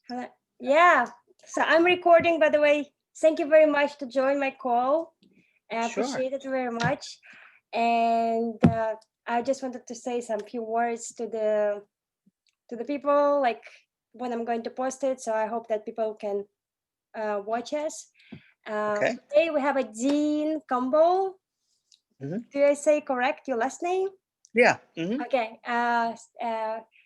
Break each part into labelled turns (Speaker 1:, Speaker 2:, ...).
Speaker 1: Hello. Yeah. So I'm recording, by the way. Thank you very much to join my call. I
Speaker 2: Sure.
Speaker 1: appreciate it very much. And I just wanted to say some few words to the people, like when I'm going to post it. So I hope that people can watch us.
Speaker 2: Okay.
Speaker 1: Today we have a Dean Comple.
Speaker 2: Hmm.
Speaker 1: Do I say correct your last name?
Speaker 2: Yeah. Hmm.
Speaker 1: Okay.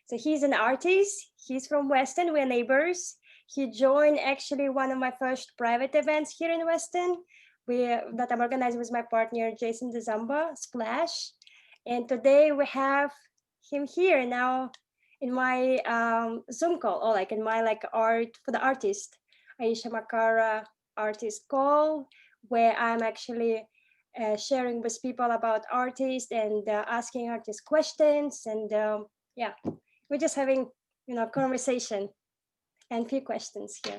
Speaker 1: So he's an artist. He's from Weston. We're neighbors. He joined actually one of my first private events here in Weston. That I'm organizing with my partner Jason Dzamba, Splash. And today we have him here now in my Zoom call, or like in my like art for the artist, Aisha Makara artist call, where I'm actually sharing with people about artists and asking artists questions. And yeah, we're just having, conversation and few questions here.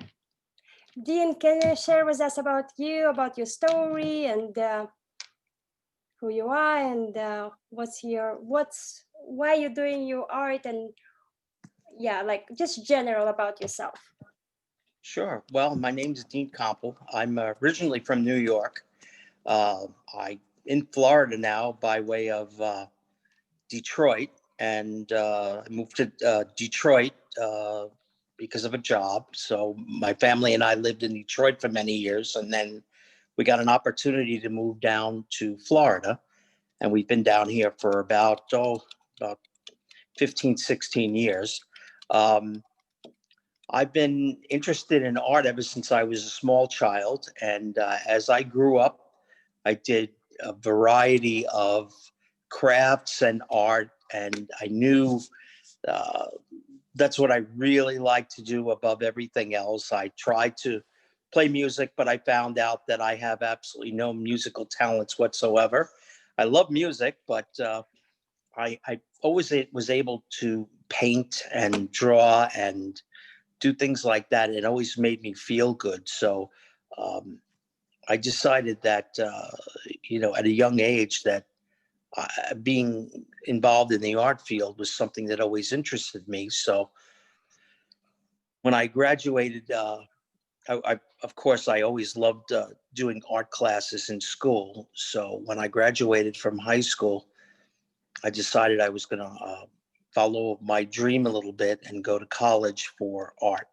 Speaker 1: Dean, can you share with us about your story and who you are and why you're doing your art and yeah, like just general about yourself.
Speaker 2: Sure. Well, my name is Dean Comple. I'm originally from New York. I in Florida now by way of Detroit, and I moved to Detroit because of a job. So my family and I lived in Detroit for many years, and then we got an opportunity to move down to Florida, and we've been down here for about 15, 16 years. Um, I've been interested in art ever since I was a small child. And as I grew up, I did a variety of crafts and art. And I knew uh, that's what I really like to do above everything else. I tried to play music, but I found out that I have absolutely no musical talents whatsoever. I love music, but I always was able to paint and draw and do things like that. It always made me feel good. So um, I decided that, at a young age, that being involved in the art field was something that always interested me. So when I graduated, of course, I always loved doing art classes in school. So when I graduated from high school, I decided I was going to follow my dream a little bit and go to college for art.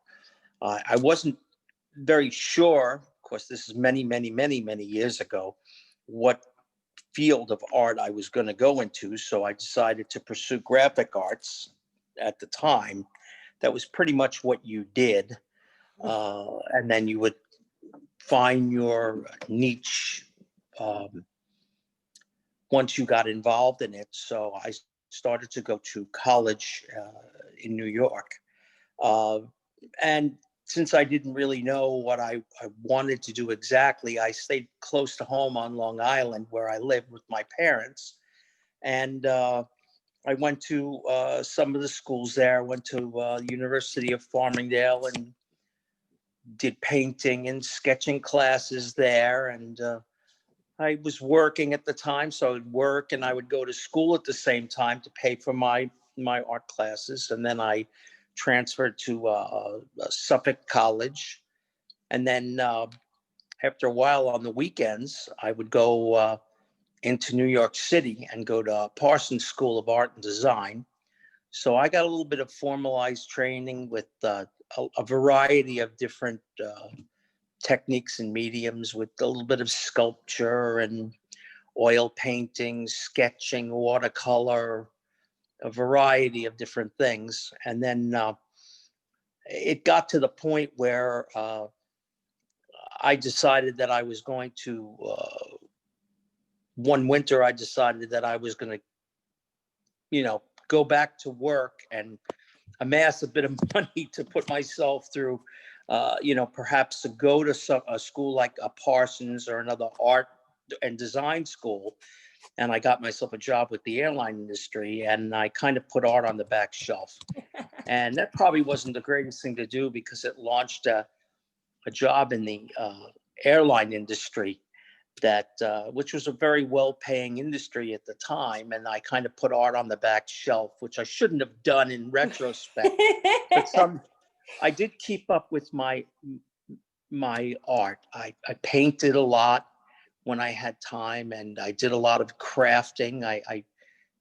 Speaker 2: I wasn't very sure, of course, this is many, many, many, many years ago, what field of art I was going to go into. So I decided to pursue graphic arts at the time. That was pretty much what you did. And then you would find your niche um, once you got involved in it. So I started to go to college in New York. Uh, and since I didn't really know what I wanted to do exactly, I stayed close to home on Long Island where I lived with my parents. And I went to some of the schools there. I went to University of Farmingdale and did painting and sketching classes there. And I was working at the time, so I would work and I would go to school at the same time to pay for my art classes. And then I transferred to Suffolk College. And then after a while on the weekends, I would go into New York City and go to Parsons School of Art and Design. So I got a little bit of formalized training with a variety of different techniques and mediums, with a little bit of sculpture and oil painting, sketching, watercolor, a variety of different things. And then it got to the point where I decided that I was going to, one winter, I decided that I was going to, go back to work and amass a bit of money to put myself through, perhaps to go to a school like a Parsons or another art and design school. And I got myself a job with the airline industry, and I kind of put art on the back shelf. And that probably wasn't the greatest thing to do because it launched a job in the airline industry that which was a very well-paying industry at the time, and I kind of put art on the back shelf, which I shouldn't have done in retrospect. But I did keep up with my art. I painted a lot when I had time, and I did a lot of crafting. I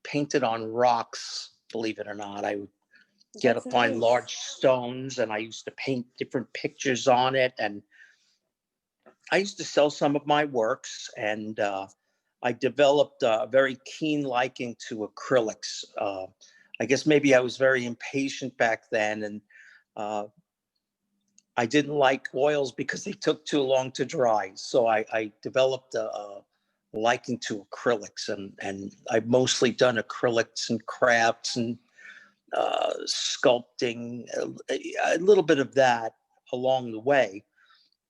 Speaker 2: painted on rocks, believe it or not. I would get
Speaker 1: That's
Speaker 2: up on
Speaker 1: nice.
Speaker 2: large stones, and I used to paint different pictures on it. And I used to sell some of my works, and I developed a very keen liking to acrylics. I guess maybe I was very impatient back then, and uh, I didn't like oils because they took too long to dry. So I developed a liking to acrylics, and I've mostly done acrylics and crafts and sculpting, a little bit of that along the way.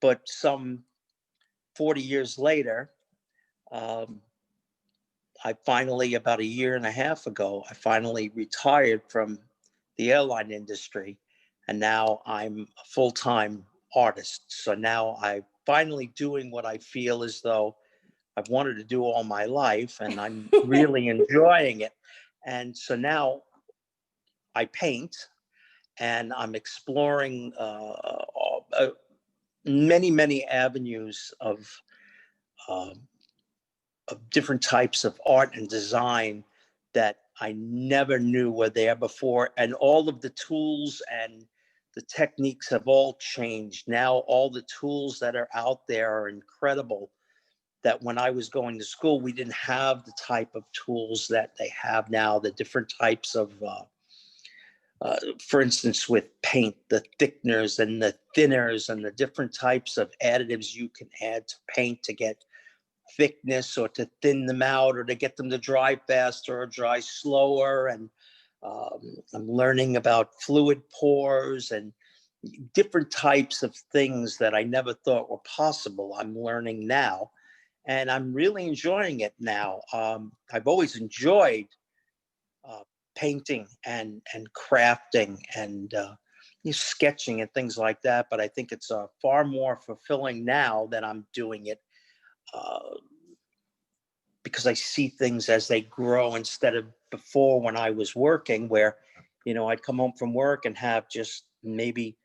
Speaker 2: But some 40 years later, um, I finally, about a year and a half ago, I finally retired from the airline industry. And now I'm a full-time artist. So now I'm finally doing what I feel as though I've wanted to do all my life, and I'm really enjoying it. And so now I paint, and I'm exploring many, many avenues um, of different types of art and design that I never knew were there before. And all of the tools and the techniques have all changed. Now, all the tools that are out there are incredible. That when I was going to school, we didn't have the type of tools that they have now, the different types of, for instance, with paint, the thickeners and the thinners and the different types of additives you can add to paint to get thickness or to thin them out or to get them to dry faster or dry slower. And I'm learning about fluid pores and different types of things that I never thought were possible. I'm learning now, and I'm really enjoying it now. I've always enjoyed uh, painting and crafting and sketching and things like that, but I think it's far more fulfilling now that I'm doing it, uh, because I see things as they grow instead of before when I was working, where, I'd come home from work and have just maybe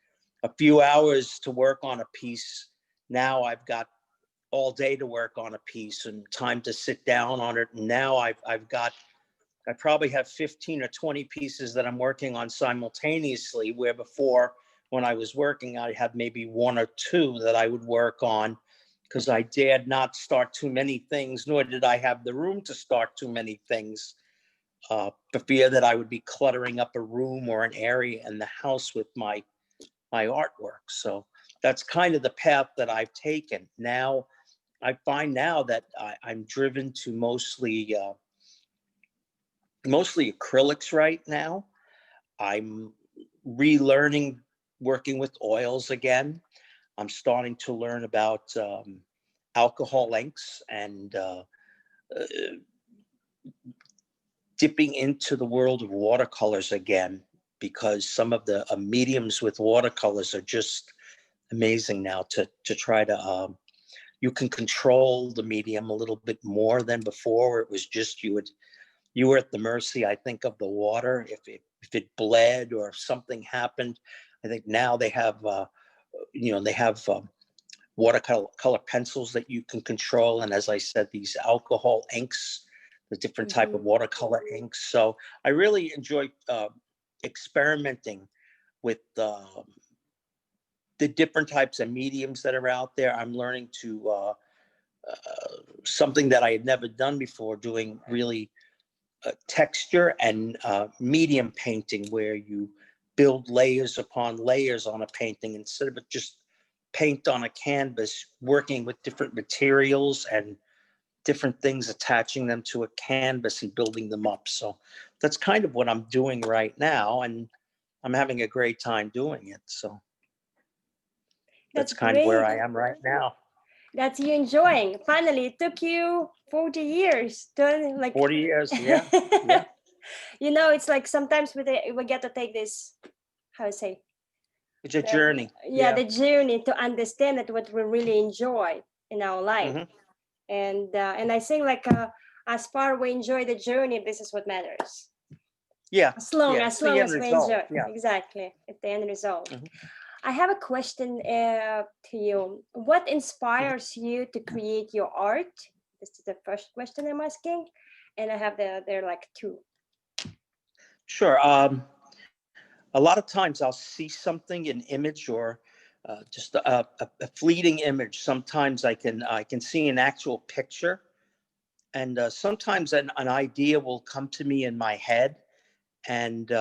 Speaker 2: a few hours to work on a piece. Now I've got all day to work on a piece and time to sit down on it. And now I probably have 15 or 20 pieces that I'm working on simultaneously, where before, when I was working, I had maybe one or two that I would work on because I dared not start too many things, nor did I have the room to start too many things, for fear that I would be cluttering up a room or an area in the house with my artwork. So that's kind of the path that I've taken. Now, I find now that I'm driven to mostly acrylics right now. I'm relearning working with oils again. I'm starting to learn about alcohol inks and uh, dipping into the world of watercolors again, because some of the mediums with watercolors are just amazing now to try to you can control the medium a little bit more than before. It was just you were at the mercy, I think, of the water. If it bled or if something happened, I think now they have watercolor pencils that you can control, and as I said, these alcohol inks, the different type of
Speaker 1: Mhm.
Speaker 2: watercolor inks. So I really enjoy experimenting with the different types of mediums that are out there. I'm learning to something that I had never done before, doing really texture and medium painting, where you build layers upon layers on a painting instead of just paint on a canvas, working with different materials and different things, attaching them to a canvas and building them up. So that's kind of what I'm doing right now, and I'm having a great time doing it. So
Speaker 1: That's
Speaker 2: that's kind of where
Speaker 1: great.
Speaker 2: I am right now.
Speaker 1: That's you enjoying. Finally, it took you 40 years to like.
Speaker 2: 40 years, yeah, yeah.
Speaker 1: It's like sometimes we get to take this, how to say,
Speaker 2: It's a
Speaker 1: the,
Speaker 2: journey,
Speaker 1: yeah,
Speaker 2: yeah.
Speaker 1: the journey to understand that what we really enjoy in our life.
Speaker 2: Hmm.
Speaker 1: And I think like as far we enjoy the journey, this is what matters.
Speaker 2: Yeah.
Speaker 1: As long
Speaker 2: Yeah. It's the end
Speaker 1: as we enjoy.
Speaker 2: result. Yeah.
Speaker 1: Exactly, at the end result.
Speaker 2: Mhm.
Speaker 1: I have a question to you. What
Speaker 2: Mhm.
Speaker 1: inspires you to create your art? This is the first question I'm asking, and I have there like two.
Speaker 2: Sure. A lot of times I'll see something, an image, or just a fleeting image. Sometimes I can see an actual picture, and sometimes an idea will come to me in my head, and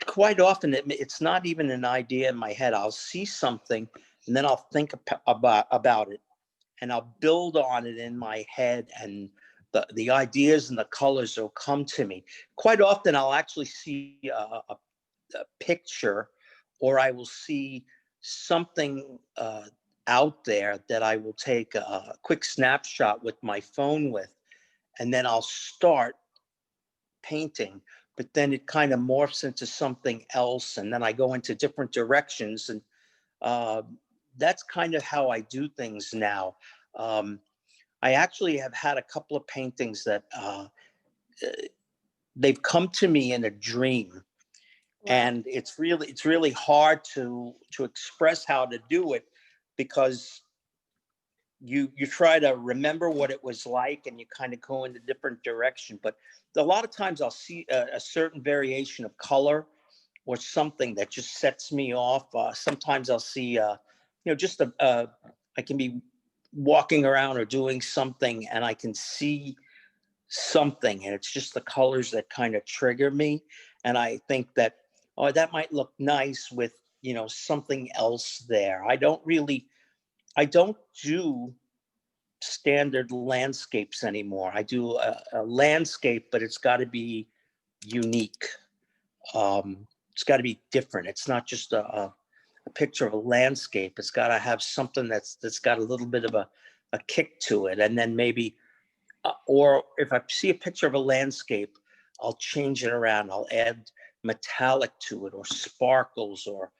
Speaker 2: quite often it's not even an idea in my head. I'll see something, and then I'll think about it, and I'll build on it in my head, and the ideas and the colors will come to me. Quite often I'll actually see a picture, or I will see something out there that I will take a quick snapshot with my phone with, and then I'll start painting. But then it kind of morphs into something else, and then I go into different directions, and uh, that's kind of how I do things now. Um, I actually have had a couple of paintings that they've come to me in a dream,
Speaker 1: Wow.
Speaker 2: and it's really hard to express how to do it, because you try to remember what it was like, and you kind of go in a different direction. But a lot of times I'll see a certain variation of color or something that just sets me off. Sometimes I'll see just I can be walking around or doing something, and I can see something, and it's just the colors that kind of trigger me, and I think that, oh, that might look nice with something else there. I don't do standard landscapes anymore. I do a landscape, but it's got to be unique. It's got to be different. It's not just a picture of a landscape. It's got to have something that's got a little bit of a kick to it, and then maybe or if I see a picture of a landscape, I'll change it around. I'll add metallic to it, or sparkles, or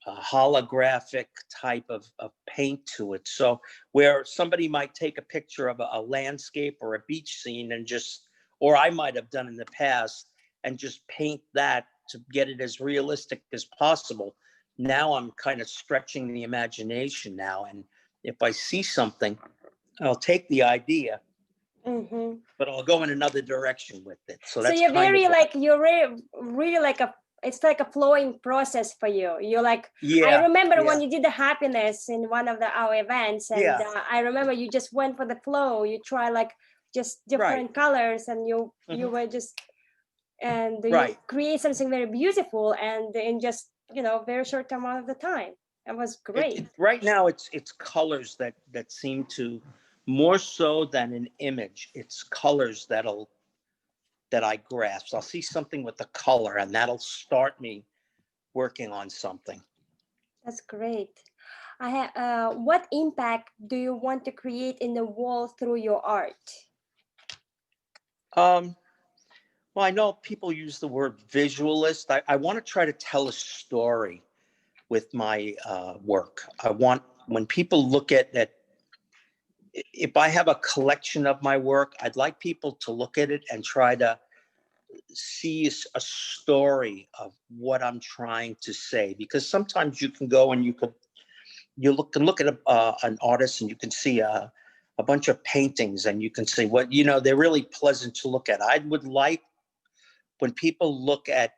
Speaker 2: a holographic type of paint to it. So where somebody might take a picture of a landscape or a beach scene, and just, or I might have done in the past, and just paint that to get it as realistic as possible. Now I'm kind of stretching the imagination now. And if I see something, I'll take the idea,
Speaker 1: Mm-hmm.
Speaker 2: but I'll go in another direction with it. So
Speaker 1: So
Speaker 2: that's
Speaker 1: you're
Speaker 2: kind of
Speaker 1: very
Speaker 2: what.
Speaker 1: like you're really like a it's like a flowing process for you. You're like I
Speaker 2: Yeah,
Speaker 1: remember when
Speaker 2: yeah,
Speaker 1: you did the happiness in one of our events, and
Speaker 2: yeah.
Speaker 1: I remember you just went for the flow. You try like just
Speaker 2: Right.
Speaker 1: different colors, and you
Speaker 2: Hmm.
Speaker 1: were just and you
Speaker 2: Right.
Speaker 1: create something very beautiful and in just very short amount of the time. It was great.
Speaker 2: Right now it's colors that seem to, more so than an image, it's colors that I grasp. I'll see something with the color, and that'll start me working on something.
Speaker 1: That's great. What impact do you want to create in the world through your art?
Speaker 2: um well, I know people use the word visualist. I want to try to tell a story with my work. I want, when people look at, if I have a collection of my work, I'd like people to look at it and try to see a story of what I'm trying to say. Because sometimes you can go and you look at an artist, and you can see a bunch of paintings, and you can say, what, they're really pleasant to look at. I would like, when people look at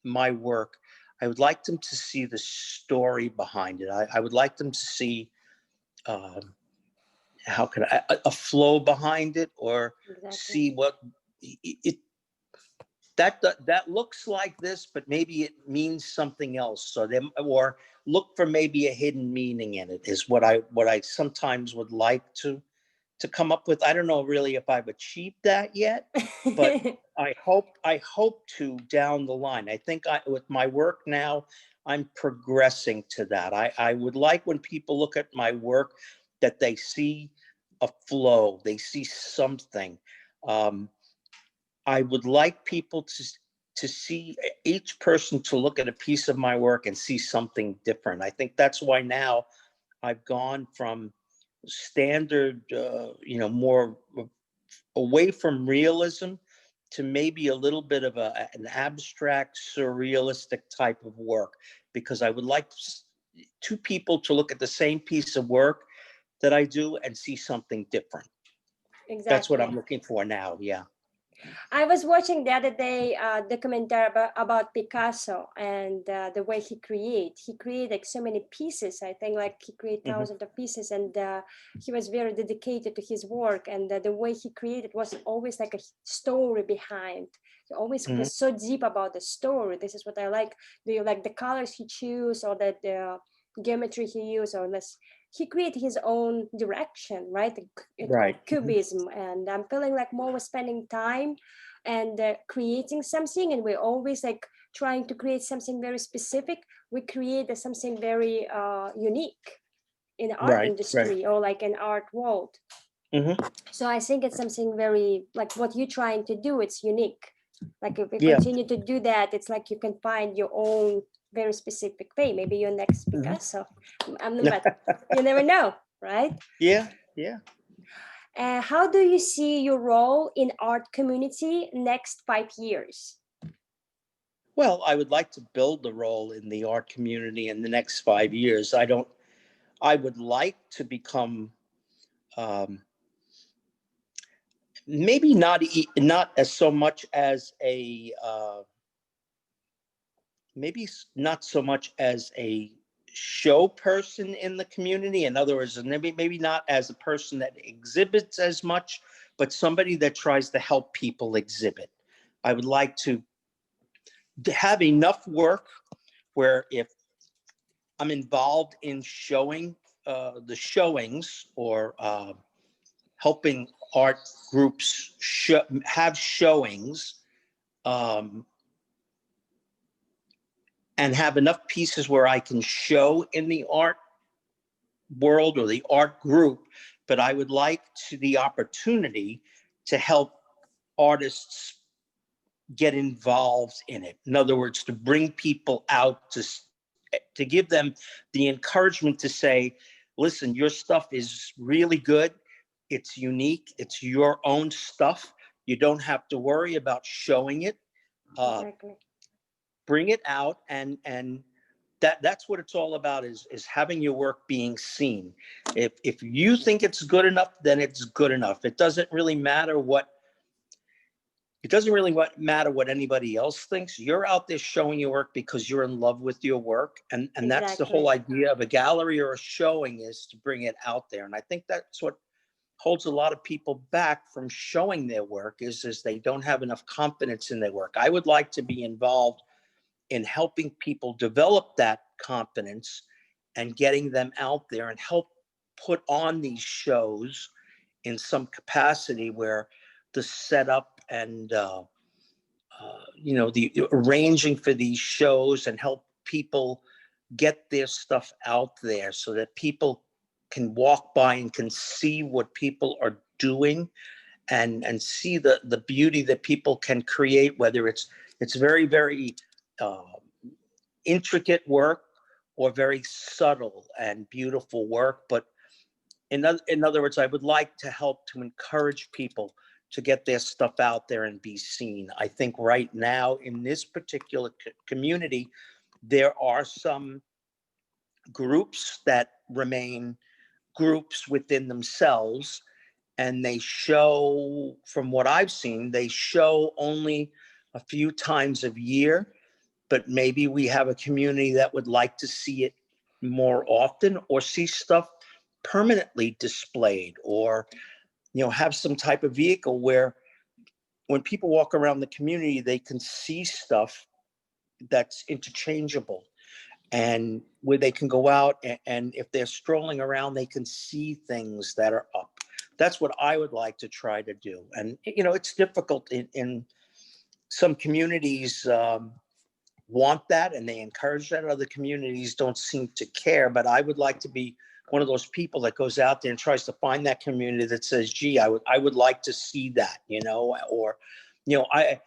Speaker 2: my work, I would like them to see the story behind it. I would like them to see, um, how can a flow behind it, or
Speaker 1: Exactly.
Speaker 2: see what it that looks like this, but maybe it means something else. So them, or look for maybe a hidden meaning in it, is what I sometimes would like to come up with. I don't know really if I've achieved that yet, but I hope to down the line. I think with my work now, I'm progressing to that. I would like, when people look at my work, that they see a flow, they see something. Um, I would like people to see, each person to look at a piece of my work and see something different. I think that's why now I've gone from standard, more away from realism, to maybe a little bit of an abstract, surrealistic type of work, because I would like two people to look at the same piece of work that I do and see something different. That's what I'm
Speaker 1: Exactly.
Speaker 2: looking for now. Yeah.
Speaker 1: I was watching the other day documentary about Picasso and the way he create. He created like so many pieces. I think like he created
Speaker 2: Mhm.
Speaker 1: thousands of pieces, and he was very dedicated to his work. And the way he created was always like a story behind. He always
Speaker 2: Mhm.
Speaker 1: was so deep about the story. This is what I like. Do you like the colors he choose, or the geometry he used, or less? He created his own direction, right? It's called
Speaker 2: Right. Mhm.
Speaker 1: cubism, and I'm feeling like more was spending time and creating something, and we're always like trying to create something very specific. We create something very unique in the art
Speaker 2: Right. Right.
Speaker 1: industry or like in art world.
Speaker 2: Mhm.
Speaker 1: So I think it's something very like what you're trying to do, it's unique. Like if we
Speaker 2: Yeah.
Speaker 1: continue to do that, it's like you can find your own very specific way, maybe your next
Speaker 2: Mhm.
Speaker 1: Picasso. But you never know, right?
Speaker 2: Yeah. Yeah.
Speaker 1: How do you see your role in art community next 5 years?
Speaker 2: Well, I would like to build the role in the art community in the next 5 years. I would like to become, um, maybe not as so much as not so much as a show person in the community. In other words, maybe not as a person that exhibits as much, but somebody that tries to help people exhibit. I would like to have enough work where if I'm involved in showing the showings, or helping art groups have showings, um, and have enough pieces where I can show in the art world or the art group, but I would like the opportunity to help artists get involved in it. In other words, to bring people out, to give them the encouragement to say, listen, your stuff is really good. It's unique. It's your own stuff. You don't have to worry about showing it. Uh,
Speaker 1: Exactly.
Speaker 2: Bring it out, and that's what it's all about, is having your work being seen. If you think it's good enough, then it's good enough. It doesn't really matter what anybody else thinks. You're out there showing your work because you're in love with your work. And that's the whole
Speaker 1: Exactly.
Speaker 2: idea of a gallery or a showing, is to bring it out there. And I think that's what holds a lot of people back from showing their work, is they don't have enough confidence in their work. I would like to be involved in helping people develop that confidence and getting them out there and help put on these shows in some capacity, where the setup and the arranging for these shows, and help people get their stuff out there so that people can walk by and can see what people are doing, and see the beauty that people can create, whether it's very, very uh, intricate work, or very subtle and beautiful work. But in other words, I would like to help to encourage people to get their stuff out there and be seen. I think right now in this particular community, there are some groups that remain groups within themselves, and they show, from what I've seen, they show only a few times a year. But maybe we have a community that would like to see it more often, or see stuff permanently displayed, or have some type of vehicle where when people walk around the community, they can see stuff that's interchangeable, and where they can go out, and if they're strolling around, they can see things that are up. That's what I would like to try to do. And it's difficult in some communities. Want that, and they encourage that. Other communities don't seem to care, but I would like to be one of those people that goes out there and tries to find that community that says, gee, I would like to see that, or I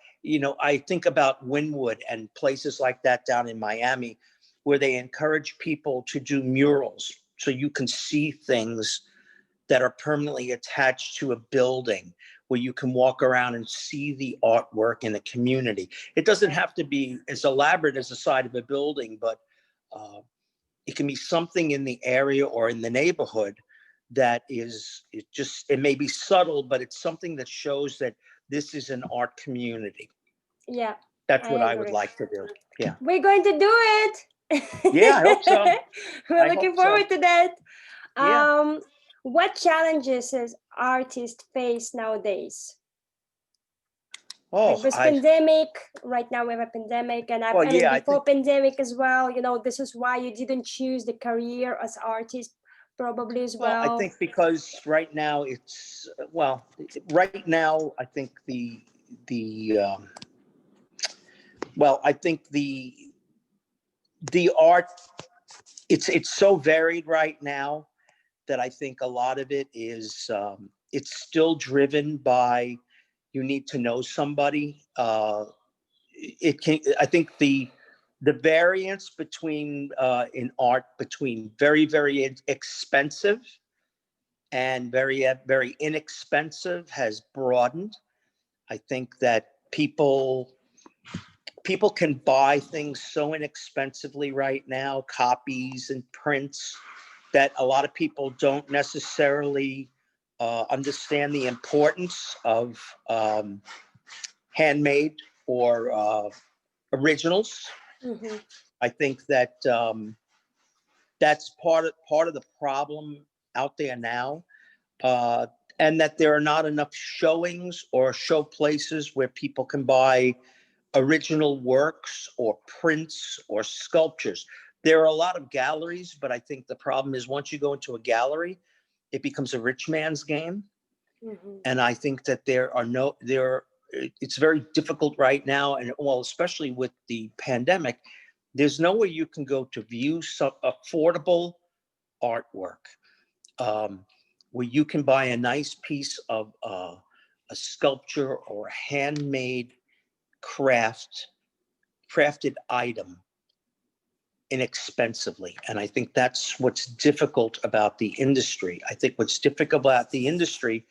Speaker 2: think about Wynwood and places like that down in Miami, where they encourage people to do murals, so you can see things that are permanently attached to a building, where you can walk around and see the artwork in the community. It doesn't have to be as elaborate as the side of a building, but it can be something in the area or in the neighborhood that is, it may be subtle, but it's something that shows that this is an art community.
Speaker 1: Yeah.
Speaker 2: That's what I would
Speaker 1: agree.
Speaker 2: like to do. Yeah.
Speaker 1: We're going to do it.
Speaker 2: Yeah, I hope so.
Speaker 1: We're looking forward to that.
Speaker 2: Yeah.
Speaker 1: What challenges does artists face nowadays?
Speaker 2: Oh,
Speaker 1: Like this pandemic, right now we have a pandemic, and
Speaker 2: well,
Speaker 1: I mean
Speaker 2: yeah,
Speaker 1: before pandemic as well. You know, this is why you didn't choose the career as artist, probably as
Speaker 2: well, I
Speaker 1: well.
Speaker 2: think because right now it's, well, right now I think well, I think the art, it's so varied right now that I think a lot of it is, it's still driven by, you need to know somebody. It can, I think the variance between in art between very, very expensive and very, very inexpensive has broadened. I think that people can buy things so inexpensively right now, copies and prints, that a lot of people don't necessarily understand the importance of handmade or originals.
Speaker 1: Mm-hmm.
Speaker 2: I think that that's part of the problem out there now, and that there are not enough showings or show places where people can buy original works or prints or sculptures. There are a lot of galleries, but I think the problem is once you go into a gallery, it becomes a rich man's game.
Speaker 1: Mm-hmm.
Speaker 2: And I think that it's very difficult right now, and well, especially with the pandemic, there's nowhere you can go to view some affordable artwork, where you can buy a nice piece of a sculpture or a handmade crafted item inexpensively. And I think that's what's difficult about the industry. I think what's difficult about the industry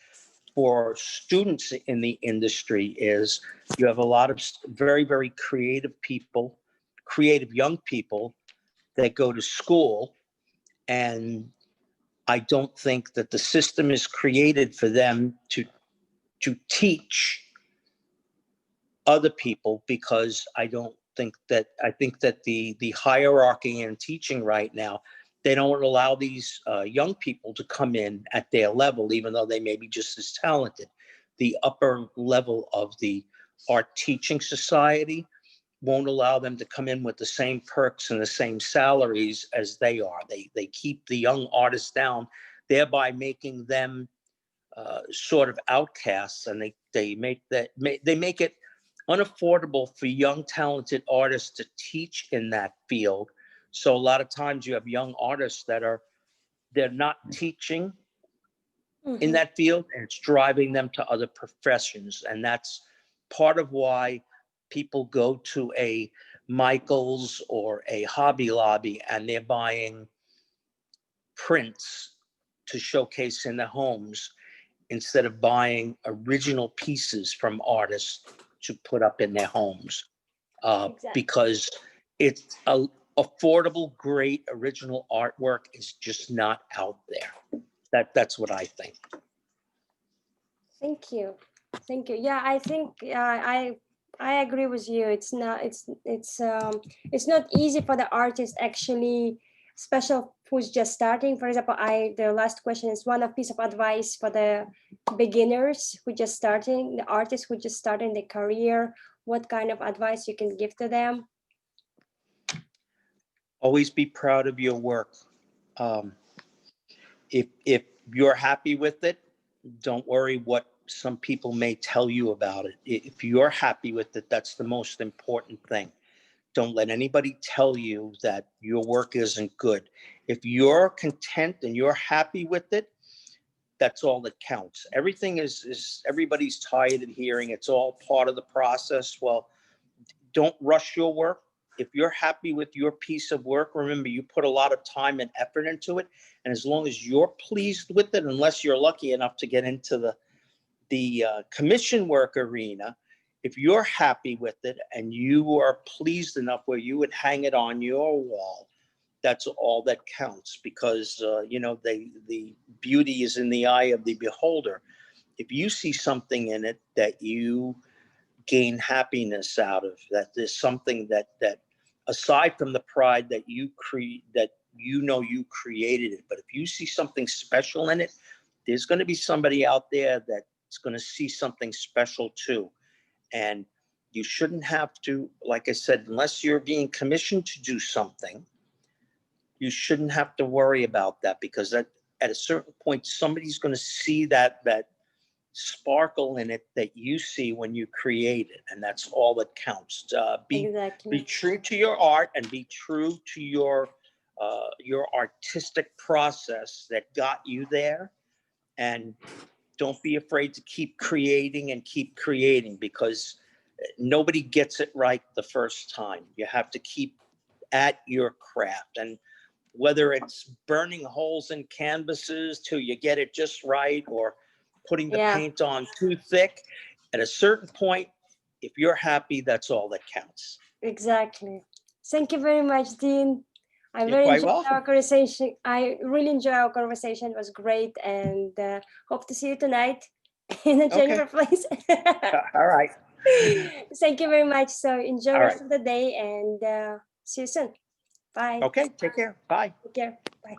Speaker 2: for students in the industry is you have a lot of very, very creative young people that go to school, and I don't think that the system is created for them to teach other people, because I think that the hierarchy in teaching right now, they don't allow these young people to come in at their level, even though they may be just as talented. The upper level of the art teaching society won't allow them to come in with the same perks and the same salaries as they are. They keep the young artists down, thereby making them sort of outcasts, and they make it unaffordable for young talented artists to teach in that field. So a lot of times you have young artists they're not teaching in that field, and it's driving them to other professions. And that's part of why people go to a Michael's or a Hobby Lobby and they're buying prints to showcase in their homes, instead of buying original pieces from artists to put up in their homes,
Speaker 1: Exactly.
Speaker 2: because it's affordable, great original artwork is just not out there. That's what I think.
Speaker 1: Thank you. Thank you. Yeah, I think I agree with you. It's not easy for the artist actually, special who's just starting. For example, the last question is one of piece of advice for the beginners who just starting, the artists who just starting their career. What kind of advice you can give to them?
Speaker 2: Always be proud of your work. Um, if you're happy with it, don't worry what some people may tell you about it. If you're happy with it, that's the most important thing. Don't let anybody tell you that your work isn't good. If you're content and you're happy with it, that's all that counts. Everything is everybody's tired of hearing it's all part of the process. Well, don't rush your work. If you're happy with your piece of work, remember you put a lot of time and effort into it. And as long as you're pleased with it, unless you're lucky enough to get into the commission work arena, if you're happy with it and you are pleased enough where you would hang it on your wall, that's all that counts, because you know, the beauty is in the eye of the beholder. If you see something in it that you gain happiness out of, that there's something that aside from the pride that you create, that you know you created it, but if you see something special in it, there's going to be somebody out there that's going to see something special too. And you shouldn't have to, like I said, unless you're being commissioned to do something, you shouldn't have to worry about that, because at a certain point, somebody's going to see that sparkle in it that you see when you create it, and that's all that counts. Be
Speaker 1: Exactly.
Speaker 2: true to your art, and be true to your artistic process that got you there, and don't be afraid to keep creating and keep creating, because nobody gets it right the first time. You have to keep at your craft, and whether it's burning holes in canvases till you get it just right, or putting the
Speaker 1: Yeah,
Speaker 2: paint on too thick, at a certain point, if you're happy, that's all that counts.
Speaker 1: exactly. Thank you very much, Dean. I
Speaker 2: You're
Speaker 1: very
Speaker 2: quite
Speaker 1: enjoyed our
Speaker 2: welcome.
Speaker 1: conversation. I really enjoyed our conversation. It was great, and hope to see you tonight in a change
Speaker 2: Okay.
Speaker 1: of place.
Speaker 2: All right.
Speaker 1: Thank you very much. So enjoy the
Speaker 2: All
Speaker 1: rest
Speaker 2: right.
Speaker 1: of the day, and see you soon. Bye.
Speaker 2: Okay. Take care. Bye.
Speaker 1: Take care. Bye.